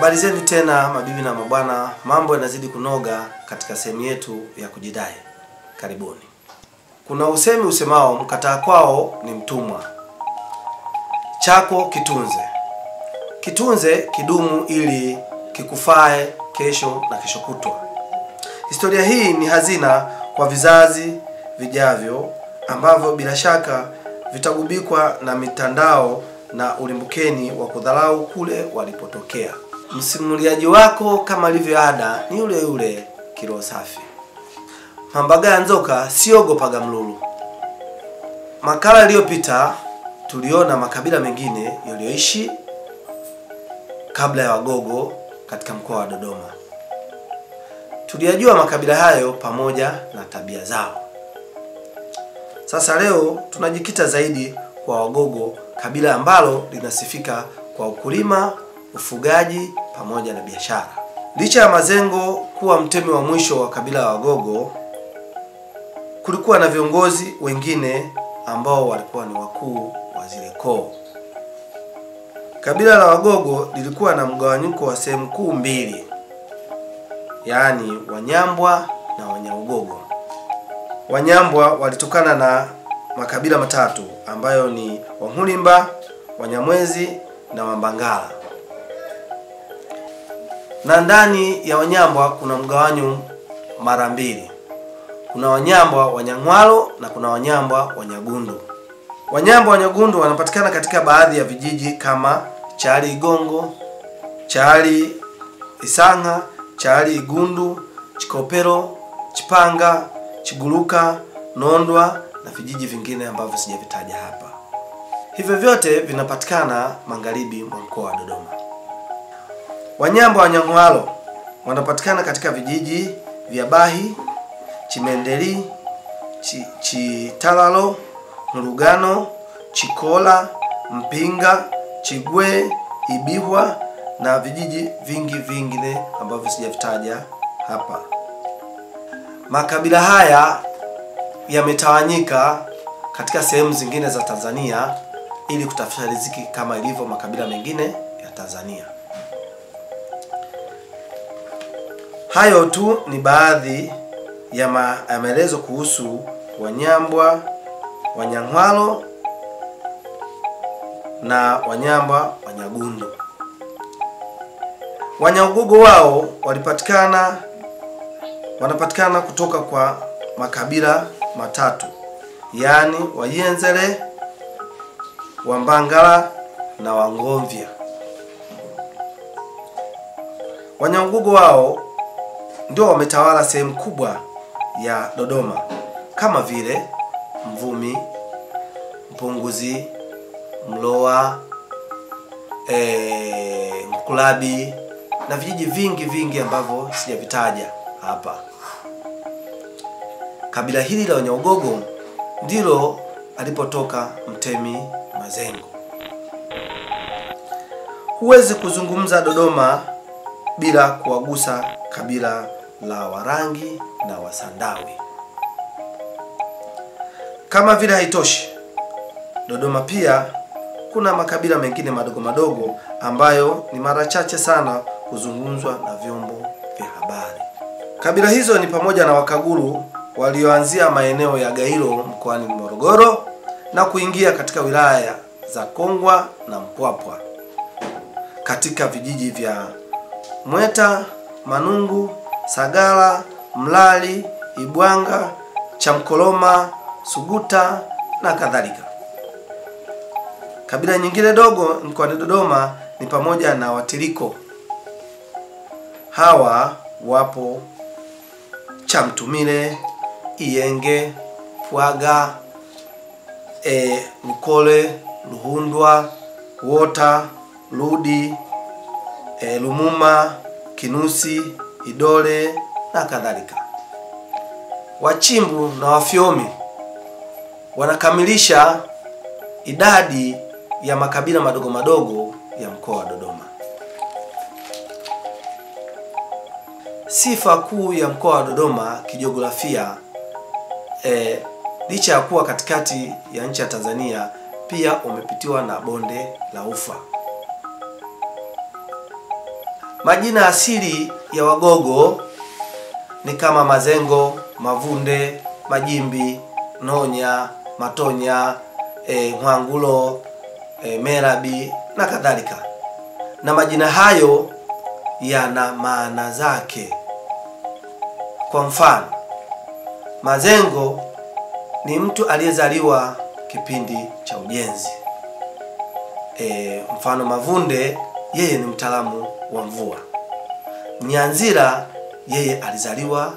Habari zenu tena mabibi na mabwana, mambo yanazidi kunoga katika sehemu yetu ya kujidai. Karibuni. Kuna usemi usemao mkataa kwao ni mtumwa. Chako kitunze. Kitunze kidumu ili kikufae kesho na kesho kutwa. Historia hii ni hazina kwa vizazi vijavyo ambavyo bila shaka vitagubikwa na mitandao na ulimbukeni wa kudharau kule walipotokea. Msimuliaji wako kama ilivyo ada ni yule yule Kiroho Safi. Mambaga nzoka siogopaga mlulu. Makala iliyopita tuliona makabila mengine yaliyoishi kabla ya Wagogo katika mkoa wa Dodoma. Tuliyajua makabila hayo pamoja na tabia zao. Sasa leo tunajikita zaidi kwa Wagogo, kabila ambalo linasifika kwa ukulima, ufugaji pamoja na biashara. Licha ya Mazengo kuwa mtemi wa mwisho wa kabila la Wagogo, kulikuwa na viongozi wengine ambao walikuwa ni wakuu wa zile koo. Kabila la Wagogo lilikuwa na mgawanyiko wa sehemu kuu mbili, yaani Wanyambwa na Wanyaugogo. Wanyambwa walitokana na makabila matatu ambayo ni Wamhulimba, Wanyamwezi na Wambangala. Na ndani ya Wanyambwa kuna mgawanyo mara mbili. Kuna Wanyambwa Wanyang'walo na kuna Wanyambwa Wanyagundu. Wanyambwa Wanyagundu wanapatikana katika baadhi ya vijiji kama Chali Igongo, Chali Isanga, Chali Igundu, Chikopero, Chipanga, Chiguluka, Nondwa na vijiji vingine ambavyo sijavitaja hapa. Hivyo vyote vinapatikana magharibi mwa mkoa wa Dodoma. Wanyambwa Wanyang'walo wanapatikana katika vijiji vya Bahi, Chimendeli, Chitalalo, Murugano, Chikola, Mpinga, Chigwe, Ibihwa na vijiji vingi vingine ambavyo sijavitaja hapa. Makabila haya yametawanyika katika sehemu zingine za Tanzania ili kutafuta riziki kama ilivyo makabila mengine ya Tanzania. Hayo tu ni baadhi ya maelezo kuhusu Wanyambwa, Wanyang'walo na Wanyambwa Wanyagundu. Wanyaugogo wao wanapatikana kutoka kwa makabila matatu, yaani Wayenzele, Wambangala na Wangomvya. Wanyaugogo wao ndio wametawala sehemu kubwa ya Dodoma kama vile Mvumi, Mpunguzi, Mloa, Mkulabi na vijiji vingi ambavyo sijavitaja hapa. Kabila hili la Wanyaugogo ndilo alipotoka Mtemi Mazengo. Huwezi kuzungumza Dodoma bila kuwagusa kabila la Warangi na Wasandawe. Kama vile haitoshi, Dodoma pia kuna makabila mengine madogo ambayo ni mara chache sana kuzungumzwa na vyombo vya habari. Kabila hizo ni pamoja na Wakaguru walioanzia maeneo ya Gairo mkoani Morogoro na kuingia katika wilaya za Kongwa na Mpwapwa katika vijiji vya Mweta, Manungu, Sagala, Mlali, Ibwanga, Chamkoloma, Suguta na kadhalika. Kabila nyingine dogo mkoani Dodoma ni pamoja na Watiliko. Hawa wapo Chamtumile, Iyenge, Pwaga, Mkole, Luhundwa, Wota, Ludi, Lumuma, Kinusi, Idole na kadhalika. Wachimbu na Wafyomi wanakamilisha idadi ya makabila madogo ya mkoa wa Dodoma. Sifa kuu ya mkoa wa Dodoma kijiografia, licha ya kuwa katikati ya nchi ya Tanzania, pia umepitiwa na bonde la Ufa. Majina asili ya Wagogo ni kama Mazengo, Mavunde, Majimbi, Nonya, Matonya, Mwangulo, Merabi na kadhalika. Na majina hayo yana maana zake. Kwa mfano, Mazengo ni mtu aliyezaliwa kipindi cha ujenzi. Mfano Mavunde, yeye ni mtaalamu wa mvua. Nyanzira, yeye alizaliwa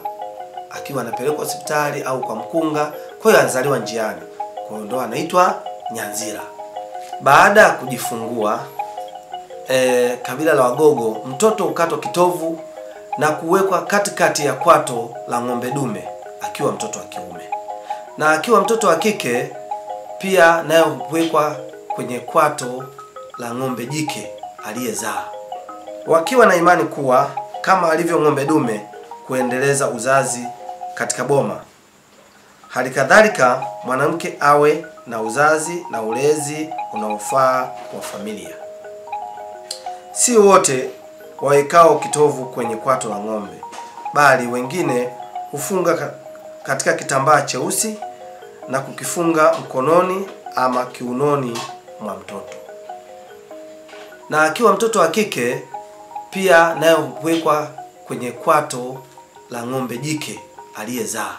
akiwa anapelekwa hospitali au kwa mkunga, kwa hiyo alizaliwa njiani, kwa hiyo ndo anaitwa Nyanzira. Baada ya kujifungua, kabila la Wagogo, mtoto ukatwa kitovu na kuwekwa katikati ya kwato la ng'ombe dume akiwa mtoto wa kiume, na akiwa mtoto wa kike pia naye huwekwa kwenye kwato la ng'ombe jike aliyezaa, wakiwa na imani kuwa kama alivyo ng'ombe dume kuendeleza uzazi katika boma, hali kadhalika mwanamke awe na uzazi na ulezi unaofaa wa familia. Si wote wawekao kitovu kwenye kwato la ng'ombe, bali wengine hufunga katika kitambaa cheusi na kukifunga mkononi ama kiunoni mwa mtoto. Na akiwa mtoto wa kike pia naye huwekwa kwenye kwato la ng'ombe jike aliyezaa,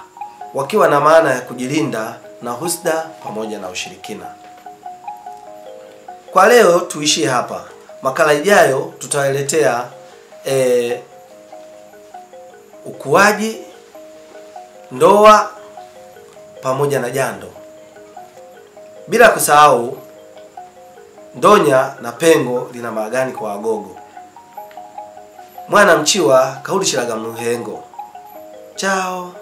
wakiwa na maana ya kujilinda na husda pamoja na ushirikina. Kwa leo tuishie hapa. Makala ijayo tutawaletea ukuaji, ndoa pamoja na jando. Bila kusahau ndonya na pengo lina maana gani kwa Wagogo. Mwana mchiwa kauli shiraga muhengo. Chao.